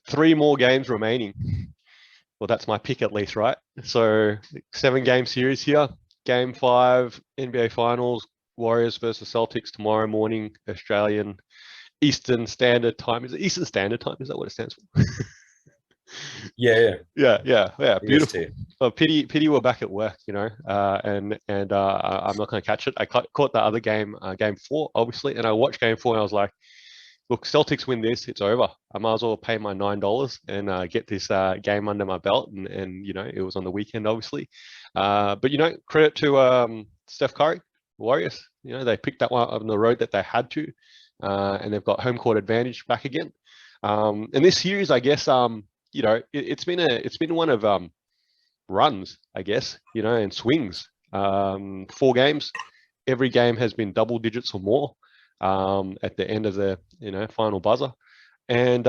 3 more games remaining. Well, that's my pick at least, right? So 7-game series here. Game 5, NBA Finals, Warriors versus Celtics tomorrow morning, Australian Eastern Standard Time. Is it Eastern Standard Time? Is that what it stands for? Yeah. Beautiful. Oh, pity we're back at work, you know, and I'm not going to catch it. I caught the other game, game 4, obviously, and I watched game 4 and I was like, look, Celtics win this, it's over. I might as well pay my $9 and get this game under my belt. And you know, it was on the weekend, obviously. But you know, credit to Steph Curry, Warriors. You know, they picked that one on the road that they had to, and they've got home court advantage back again. And this series, I guess, you know, it's been one of runs, I guess, you know, and swings. 4 games, every game has been double digits or more. At the end of the, you know, final buzzer, and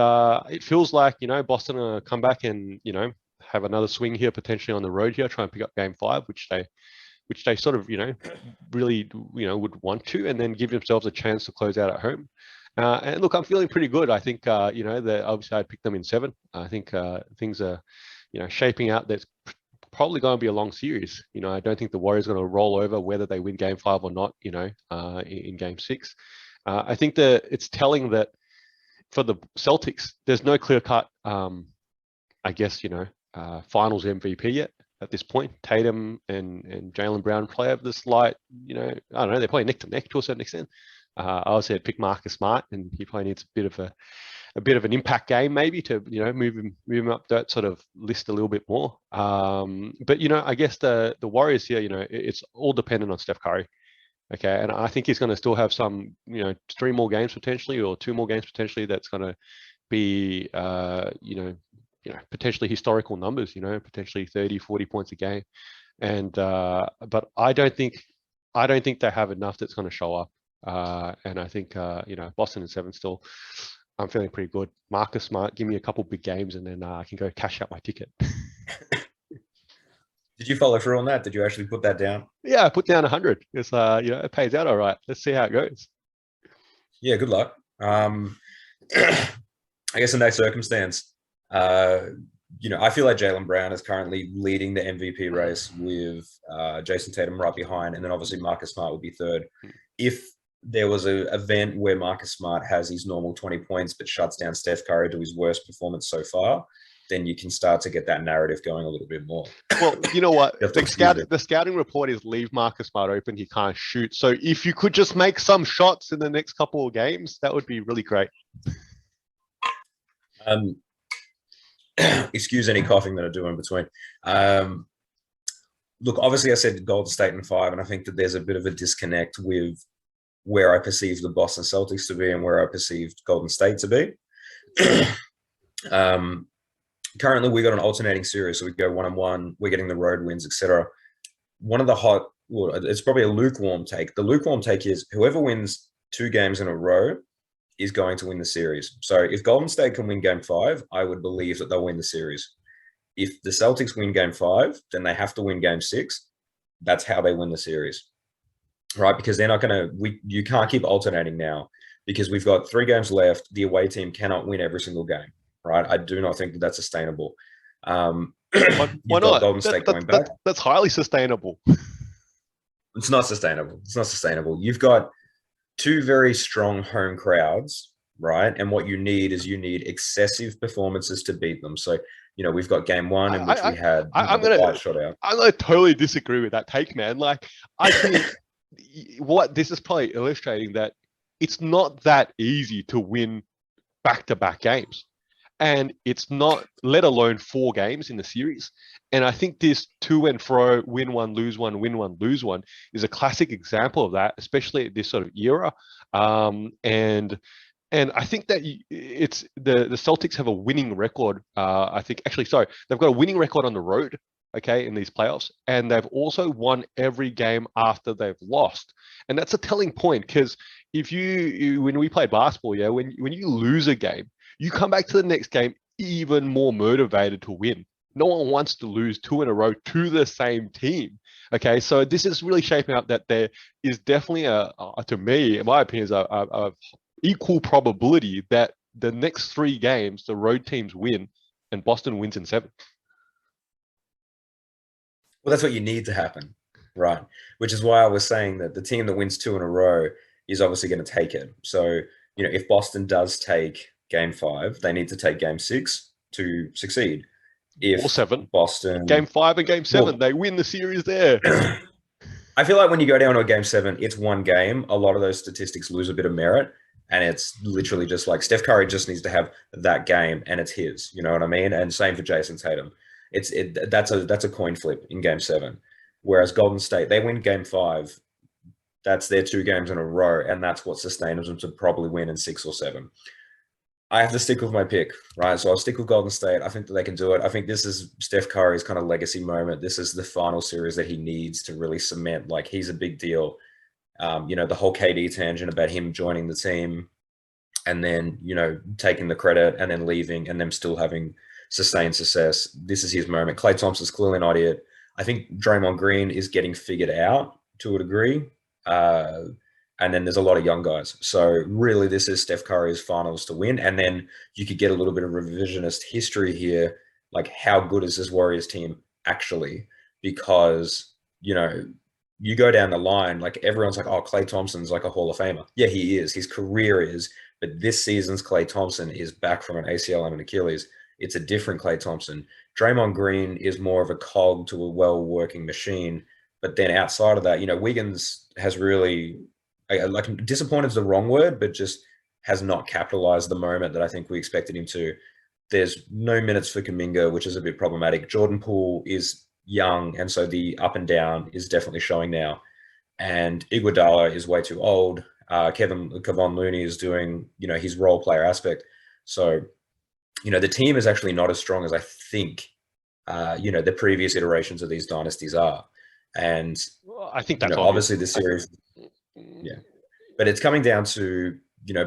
it feels like, you know, Boston come back and, you know, have another swing here potentially on the road here, try and pick up game 5, which they sort of, you know, really, you know, would want to, and then give themselves a chance to close out at home. And look, I'm feeling pretty good. I think, you know, that obviously I picked them in 7. I think things are, you know, shaping out. That's probably going to be a long series. You know, I don't think the Warriors are going to roll over whether they win game 5 or not, you know, in game 6. I think that it's telling that for the Celtics, there's no clear-cut, I guess, you know, finals MVP yet at this point. Tatum and Jaylen Brown play of the slight, you know, I don't know, they're probably neck to neck to a certain extent. I would say pick Marcus Smart, and he probably needs a bit of an impact game maybe to, you know, move him up that sort of list a little bit more. But you know, I guess the Warriors here, you know, it's all dependent on Steph Curry. Okay, and I think he's going to still have some, you know, 3 more games potentially, or 2 more games potentially. That's going to be, you know, potentially historical numbers. You know, potentially 30, 40 points a game. And but I don't think they have enough that's going to show up. And I think, you know, Boston in 7 still. I'm feeling pretty good. Marcus Smart, give me a couple big games, and then I can go cash out my ticket. Did you follow through on that? Did you actually put that down? Yeah, I put down 100. It's you know, it pays out all right. Let's see how it goes. Yeah, good luck. I guess in that circumstance, you know, I feel like Jaylen Brown is currently leading the MVP race with Jason Tatum right behind, and then obviously Marcus Smart would be 3rd. If there was an event where Marcus Smart has his normal 20 points but shuts down Steph Curry to his worst performance so far, then you can start to get that narrative going a little bit more. Well, you know what? The scouting report is leave Marcus Smart open. He can't shoot. So if you could just make some shots in the next couple of games, that would be really great. Excuse any coughing that I do in between. Look, obviously I said Golden State in 5, and I think that there's a bit of a disconnect with where I perceive the Boston Celtics to be and where I perceived Golden State to be. Currently, we got an alternating series, so we go 1-1. We're getting the road wins, etc. One of the it's probably a lukewarm take. The lukewarm take is whoever wins 2 games in a row is going to win the series. So if Golden State can win game 5, I would believe that they'll win the series. If the Celtics win game 5, then they have to win game 6. That's how they win the series, right? Because they're not going to. You can't keep alternating now, because we've got 3 games left. The away team cannot win every single game. Right, I do not think that that's sustainable. Why not? Golden State going back. That's highly sustainable. It's not sustainable. It's not sustainable. You've got 2 very strong home crowds, right? And what you need is excessive performances to beat them. So, you know, we've got game 1 in which we had the shot out. I'm going to totally disagree with that take, man. Like, I think what this is probably illustrating that it's not that easy to win back-to-back games. And it's not, let alone 4 games in the series. And I think this to and fro, win 1, lose 1, win 1, lose 1 is a classic example of that, especially at this sort of era. And I think that it's the Celtics have a winning record. I think they've got a winning record on the road. Okay, in these playoffs, and they've also won every game after they've lost, and that's a telling point, because if when we played basketball, yeah, when you lose a game, you come back to the next game even more motivated to win. No one wants to lose 2 in a row to the same team. Okay, so this is really shaping up that there is definitely to me, in my opinion, is a equal probability that the next 3 games, the road teams win, and Boston wins in 7. Well, that's what you need to happen, right? Which is why I was saying that the team that wins 2 in a row is obviously going to take it. So, if Boston does take game 5, they need to take game 6 to succeed. If or 7. Boston Game 5 and game 7, they win the series there. I feel like when you go down to a game 7, it's one game. A lot of those statistics lose a bit of merit. And it's literally just like Steph Curry just needs to have that game and it's his. You know what I mean? And same for Jason Tatum. That's a coin flip in game 7. Whereas Golden State, they win game 5. That's their 2 games in a row, and that's what sustains them to probably win in 6 or 7. I have to stick with my pick, right? So I'll stick with Golden State. I think that they can do it. I think this is Steph Curry's kind of legacy moment. This is the final series that he needs to really cement. Like, he's a big deal. The whole KD tangent about him joining the team and then, taking the credit and then leaving and them still having sustained success. This is his moment. Klay Thompson's clearly not it. I think Draymond Green is getting figured out to a degree. And then there's a lot of young guys. So really, this is Steph Curry's finals to win. And then you could get a little bit of revisionist history here. Like, how good is this Warriors team actually? Because, you go down the line, like, everyone's like, oh, Klay Thompson's like a Hall of Famer. Yeah, he is. His career is. But this season's Klay Thompson is back from an ACL and an Achilles. It's a different Klay Thompson. Draymond Green is more of a cog to a well-working machine. But then outside of that, Wiggins has really, like, disappointed is the wrong word, but just has not capitalized the moment that I think we expected him to. There's no minutes for Kuminga, which is a bit problematic. Jordan Poole is young, and so the up and down is definitely showing now. And Iguodala is way too old. Kevon Looney is doing, his role player aspect. So, the team is actually not as strong as I think, the previous iterations of these dynasties are. And I think that's obviously the series, yeah. But it's coming down to,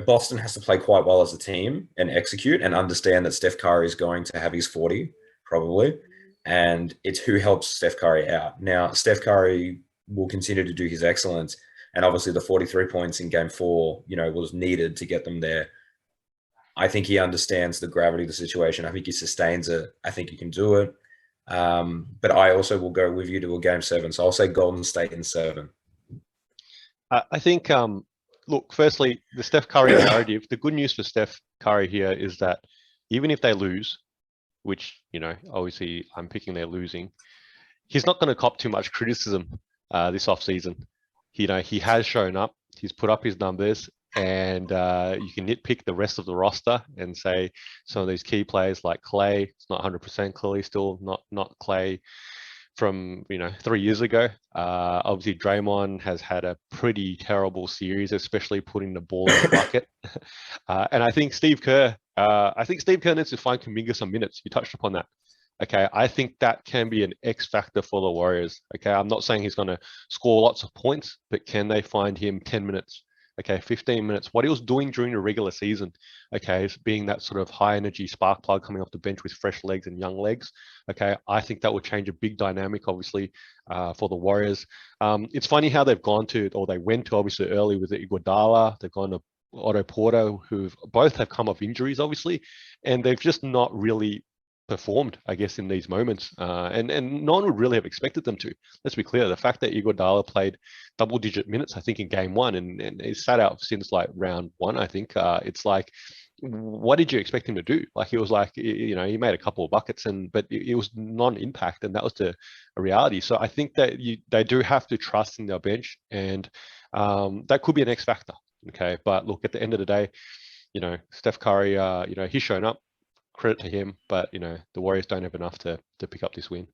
Boston has to play quite well as a team and execute and understand that Steph Curry is going to have his 40, probably. And it's who helps Steph Curry out. Now, Steph Curry will continue to do his excellence. And obviously the 43 points in game 4, was needed to get them there. I think he understands the gravity of the situation. I think he sustains it. I think he can do it. But I also will go with you to a game 7. So I'll say Golden State in 7. I think, look, firstly, the Steph Curry narrative, the good news for Steph Curry here is that even if they lose, which, obviously I'm picking they're losing, he's not going to cop too much criticism this offseason. He has shown up, he's put up his numbers, and you can nitpick the rest of the roster and say some of these key players like Klay, it's not 100% clearly still not Klay from 3 years ago. Obviously Draymond has had a pretty terrible series, especially putting the ball in the bucket. And I think Steve Kerr needs to find Kuminga some minutes. You touched upon that. Okay, I think that can be an X factor for the Warriors. Okay, I'm not saying he's going to score lots of points, but can they find him 10 minutes? Okay, 15 minutes. What he was doing during the regular season, okay, is being that sort of high energy spark plug coming off the bench with fresh legs and young legs. Okay, I think that would change a big dynamic, obviously, for the Warriors. It's funny how they've gone to, or they went to, obviously, early with the Iguodala. They've gone to Otto Porter, who both have come off injuries, obviously, and they've just not really performed, I guess, in these moments. And no one would really have expected them to. Let's be clear. The fact that Iguodala played double-digit minutes, I think, in game 1, and he's sat out since like round 1, I think. It's like, what did you expect him to do? Like, he was like, he made a couple of buckets, but it was non-impact, and that was a reality. So I think that they do have to trust in their bench, and that could be an X factor. Okay, but look, at the end of the day, Steph Curry, he's shown up. Credit to him, but the Warriors don't have enough to pick up this win.